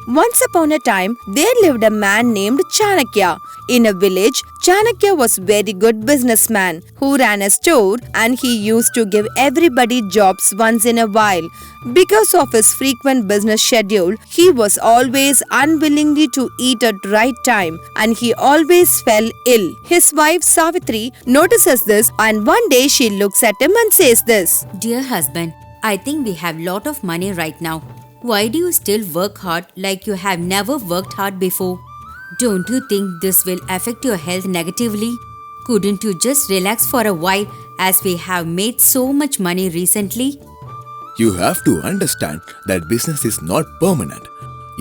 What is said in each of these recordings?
Once upon a time, there lived a man named Chanakya. In a village, Chanakya was a very good businessman who ran a store and he used to give everybody jobs once in a while. Because of his frequent business schedule, he was always unwillingly to eat at right time and he always fell ill. His wife Savitri notices this and one day she looks at him and says this. Dear husband, I think we have lot of money right now. Why do you still work hard like you have never worked hard before? Don't you think this will affect your health negatively? Couldn't you just relax for a while as we have made so much money recently? You have to understand that business is not permanent.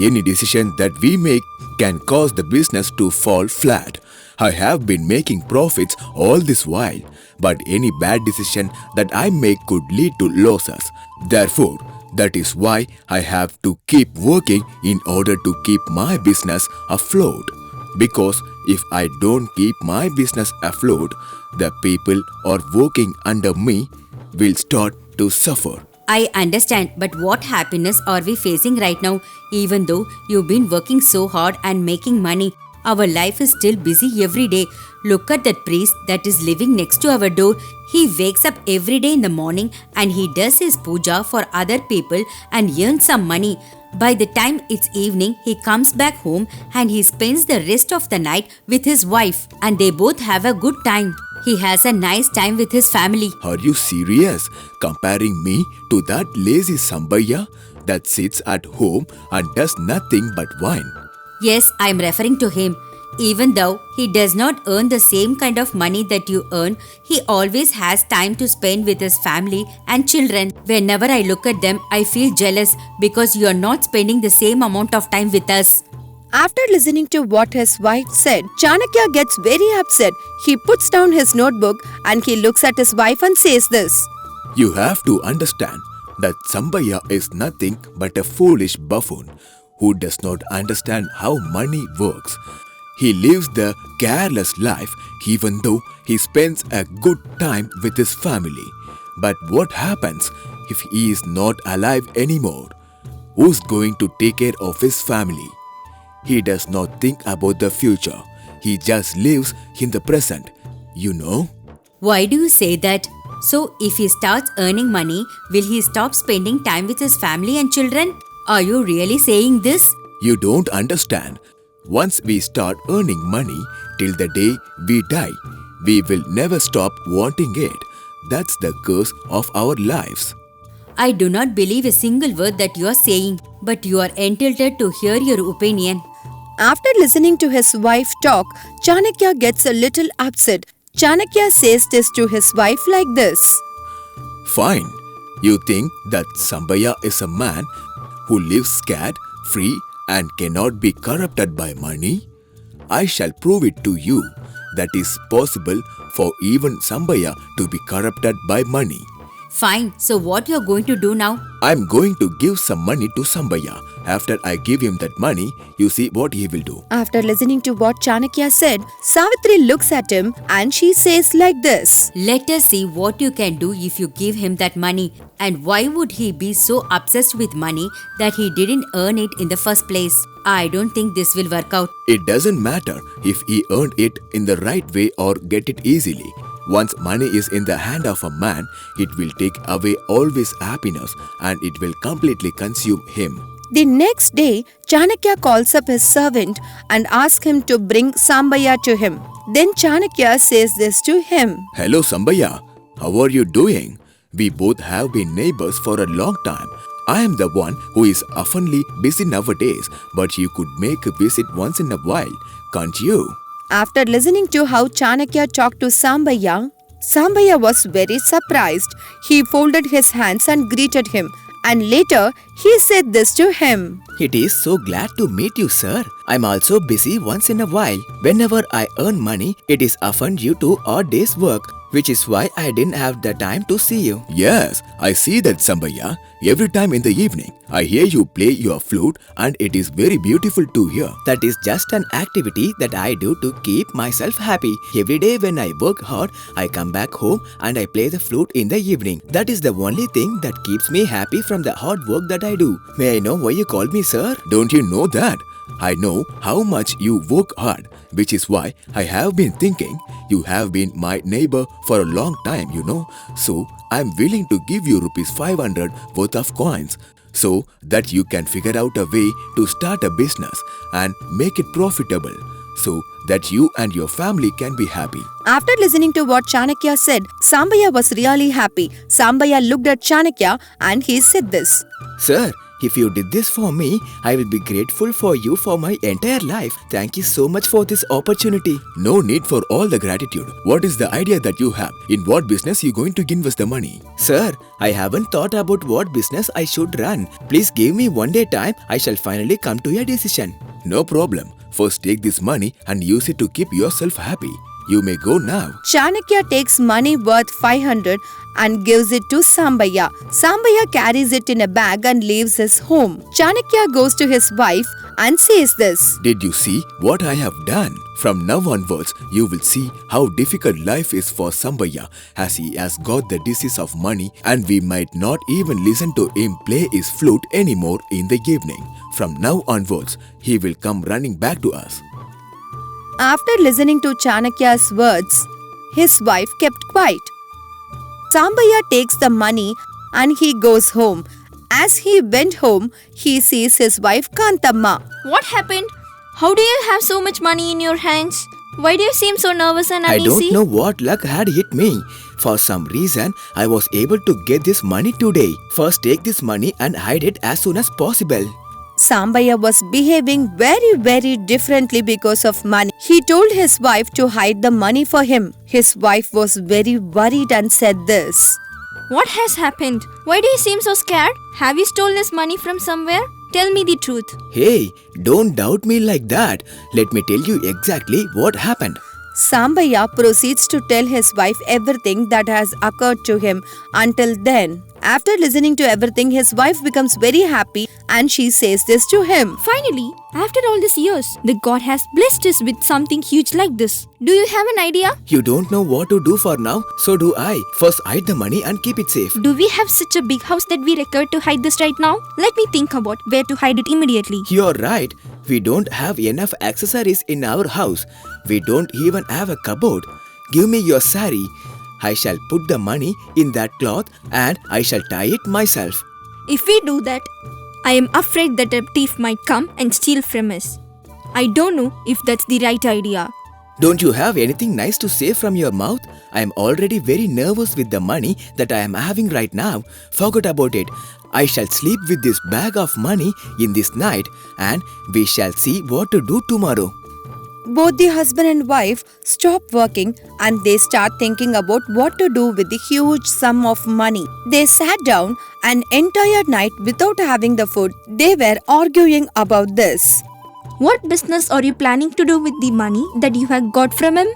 Any decision that we make can cause the business to fall flat. I have been making profits all this while, but any bad decision that I make could lead to losses. Therefore, that is why I have to keep working in order to keep my business afloat. Because if I don't keep my business afloat, the people who are working under me will start to suffer. I understand, but what happiness are we facing right now? Even though you've been working so hard and making money, our life is still busy every day. Look at that priest that is living next to our door. He wakes up every day in the morning and he does his puja for other people and earns some money. By the time it's evening, he comes back home and he spends the rest of the night with his wife and they both have a good time. He has a nice time with his family. Are you serious? Comparing me to that lazy Sambaya that sits at home and does nothing but whine? Yes, I'm referring to him. Even though he does not earn the same kind of money that you earn, he always has time to spend with his family and children. Whenever I look at them, I feel jealous because you are not spending the same amount of time with us. After listening to what his wife said, Chanakya gets very upset. He puts down his notebook and he looks at his wife and says this. You have to understand that Sambaya is nothing but a foolish buffoon who does not understand how money works. He lives the careless life even though he spends a good time with his family. But what happens if he is not alive anymore? Who's going to take care of his family? He does not think about the future. He just lives in the present, you know? Why do you say that? So if he starts earning money, will he stop spending time with his family and children? Are you really saying this? You don't understand. Once we start earning money till the day we die, we will never stop wanting it. That's the curse of our lives. I do not believe a single word that you are saying, but you are entitled to hear your opinion. After listening to his wife talk, Chanakya gets a little upset. Chanakya says this to his wife like this. Fine. You think that Sambaya is a man who lives scared, free and cannot be corrupted by money? I shall prove it to you that is possible for even Sambaya to be corrupted by money. Fine, so what you are going to do now? I'm going to give some money to Sambaya. After I give him that money, you see what he will do. After listening to what Chanakya said, Savitri looks at him and she says like this. Let us see what you can do if you give him that money. And why would he be so obsessed with money that he didn't earn it in the first place? I don't think this will work out. It doesn't matter if he earned it in the right way or get it easily. Once money is in the hand of a man, it will take away all his happiness and it will completely consume him. The next day, Chanakya calls up his servant and asks him to bring Sambaya to him. Then Chanakya says this to him. Hello Sambaya, how are you doing? We both have been neighbors for a long time. I am the one who is oftenly busy nowadays, but you could make a visit once in a while, can't you? After listening to how Chanakya talked to Sambaya, Sambaya was very surprised. He folded his hands and greeted him. And later, he said this to him. It is so glad to meet you, sir. I'm also busy once in a while. Whenever I earn money, it is often due to odd day's work. which is why I didn't have the time to see you. Yes, I see that, Sambaya. Every time in the evening, I hear you play your flute and it is very beautiful to hear. That is just an activity that I do to keep myself happy. Every day when I work hard, I come back home and I play the flute in the evening. That is the only thing that keeps me happy from the hard work that I do. May I know why you called me sir? Don't you know that? I know how much you work hard, which is why I have been thinking you have been my neighbor for a long time, you know. So I'm willing to give you rupees 500 worth of coins so that you can figure out a way to start a business and make it profitable so that you and your family can be happy. After listening to what Chanakya said, Sambaya was really happy. Sambaya looked at Chanakya and he said this. Sir, if you did this for me, I will be grateful for you for my entire life. Thank you so much for this opportunity. No need for all the gratitude. What is the idea that you have? In what business you going to invest the money? Sir, I haven't thought about what business I should run. Please give me one day time. I shall finally come to a decision. No problem. First take this money and use it to keep yourself happy. You may go now. Chanakya takes money worth 500 and gives it to Sambaya. Sambaya carries it in a bag and leaves his home. Chanakya goes to his wife and says this. Did you see what I have done? From now onwards, you will see how difficult life is for Sambaya as he has got the disease of money and we might not even listen to him play his flute anymore in the evening. From now onwards, he will come running back to us. After listening to Chanakya's words, his wife kept quiet. Sambaya takes the money and he goes home. As he went home, he sees his wife Kantamma. What happened? How do you have so much money in your hands? Why do you seem so nervous and I uneasy? don't know what luck had hit me. For some reason, I was able to get this money today. First take this money and hide it as soon as possible. Sambaya was behaving very differently because of money. He told his wife to hide the money for him. His wife was very worried and said this. What has happened? Why do you seem so scared? Have you stolen this money from somewhere? Tell me the truth. Hey, don't doubt me like that. Let me tell you exactly what happened. Sambaya proceeds to tell his wife everything that has occurred to him until then. After listening to everything, his wife becomes very happy and she says this to him. Finally, after all these years, the God has blessed us with something huge like this. Do you have an idea? You don't know what to do for now, so do I. First hide the money and keep it safe. Do we have such a big house that we require to hide this right now? Let me think about where to hide it immediately. You're right. We don't have enough accessories in our house. We don't even have a cupboard. Give me your sari. I shall put the money in that cloth and I shall tie it myself. If we do that, I am afraid that a thief might come and steal from us. I don't know if that's the right idea. Don't you have anything nice to say from your mouth? I am already very nervous with the money that I am having right now. Forget about it. I shall sleep with this bag of money in this night and we shall see what to do tomorrow. Both the husband and wife stop working and they start thinking about what to do with the huge sum of money. They sat down an entire night without having the food. They were arguing about this. What business are you planning to do with the money that you have got from him?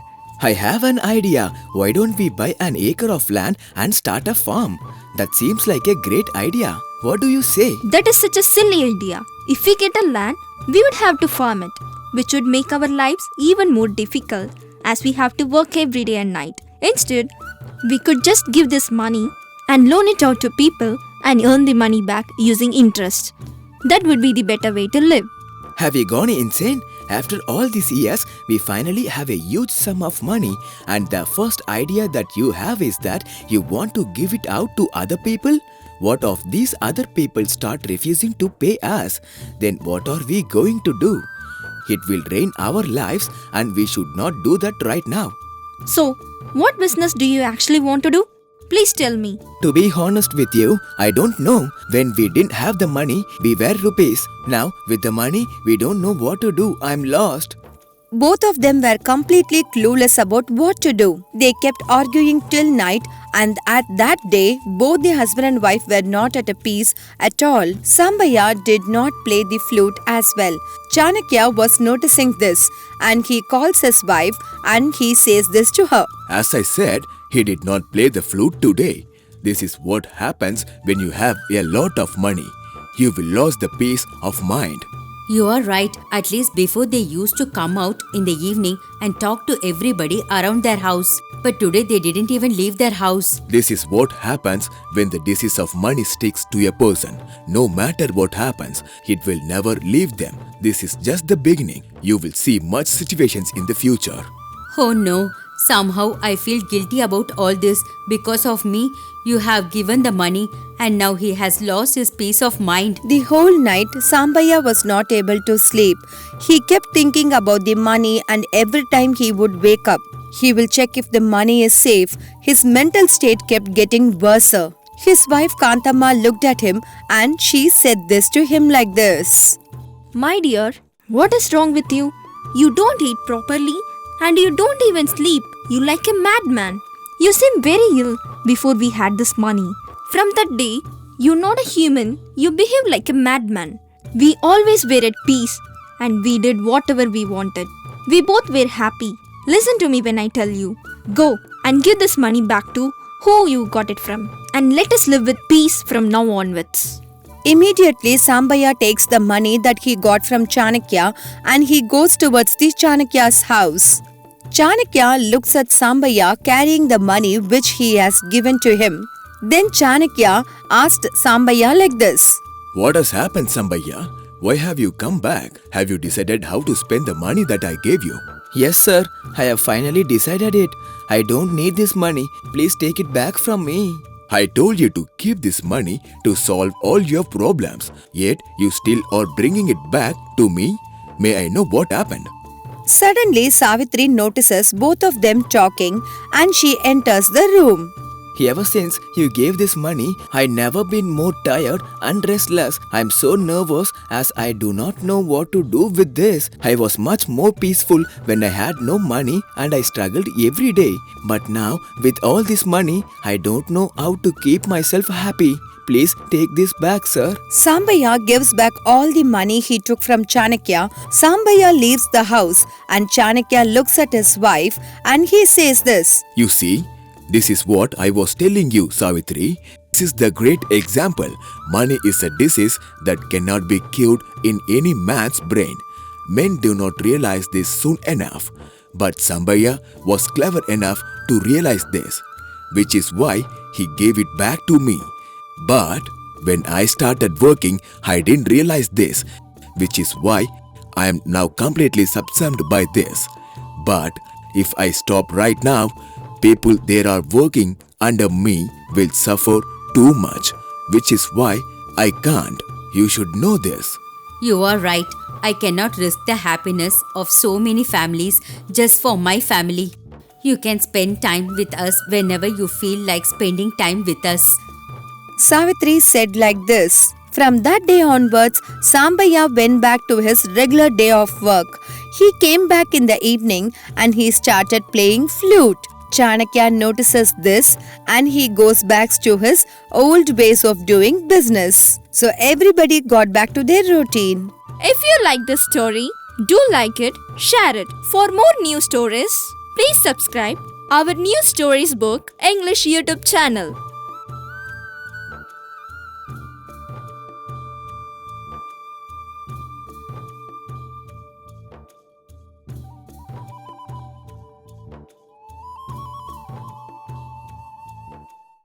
I have an idea. Why don't we buy an acre of land and start a farm? That seems like a great idea. What do you say? That is such a silly idea. If we get a land, we would have to farm it, which would make our lives even more difficult as we have to work every day and night. Instead, we could just give this money and loan it out to people and earn the money back using interest. That would be the better way to live. Have you gone insane? After all these years, we finally have a huge sum of money and the first idea that you have is that you want to give it out to other people? What if these other people start refusing to pay us? Then what are we going to do? It will drain our lives and we should not do that right now. So, what business do you actually want to do? Please tell me. To be honest with you, I don't know. When we didn't have the money, we were rupees. Now, with the money, we don't know what to do. I'm lost. Both of them were completely clueless about what to do. They kept arguing till night, and at that day, both the husband and wife were not at a peace at all. Sambaya did not play the flute as well. Chanakya was noticing this, and he calls his wife and he says this to her. As I said, He did not play the flute today. This is what happens when you have a lot of money. You will lose the peace of mind. You are right. At least before they used to come out in the evening and talk to everybody around their house. But today they didn't even leave their house. This is what happens when the disease of money sticks to a person. No matter what happens, it will never leave them. This is just the beginning. You will see much situations in the future. Oh no, somehow I feel guilty about all this. Because of me, you have given the money and now he has lost his peace of mind. The whole night, Sambaya was not able to sleep. He kept thinking about the money, and every time he would wake up, he will check if the money is safe. His mental state kept getting worse. His wife Kantama looked at him and she said this to him like this. My dear, what is wrong with you? You don't eat properly and you don't even sleep. You like a madman. You seem very ill before we had this money. From that day, you're not a human. You behave like a madman. We always were at peace and we did whatever we wanted. We both were happy. Listen to me when I tell you. Go and give this money back to who you got it from. And let us live with peace from now onwards. Immediately, Sambaya takes the money that he got from Chanakya and he goes towards the Chanakya's house. Chanakya looks at Sambaya carrying the money which he has given to him. Then Chanakya asked Sambaya like this. What has happened, Sambaya? Why have you come back? Have you decided how to spend the money that I gave you? Yes, sir. I have finally decided it. I don't need this money. Please take it back from me. I told you to keep this money to solve all your problems, yet you still are bringing it back to me. May I know what happened? Suddenly, Savitri notices both of them talking and she enters the room. Ever since you gave this money, I never been more tired and restless. I am so nervous as I do not know what to do with this. I was much more peaceful when I had no money and I struggled every day. But now with all this money, I don't know how to keep myself happy. Please take this back, sir. Sambaya gives back all the money he took from Chanakya. Sambaya leaves the house and Chanakya looks at his wife and he says this. You see, this is what I was telling you, Savitri. This is the great example. Money is a disease that cannot be cured in any man's brain. Men do not realize this soon enough. But Sambaya was clever enough to realize this, which is why he gave it back to me. But when I started working, I didn't realize this, which is why I am now completely subsumed by this. But if I stop right now, people there are working under me will suffer too much, which is why I can't. You should know this. You are right. I cannot risk the happiness of so many families just for my family. You can spend time with us whenever you feel like spending time with us. Savitri said like this. From that day onwards, Sambaya went back to his regular day of work. He came back in the evening and he started playing flute. Chanakya notices this and he goes back to his old ways of doing business. So everybody got back to their routine. If you like this story, do like it, share it. For more new stories, please subscribe our New Stories Book English YouTube channel.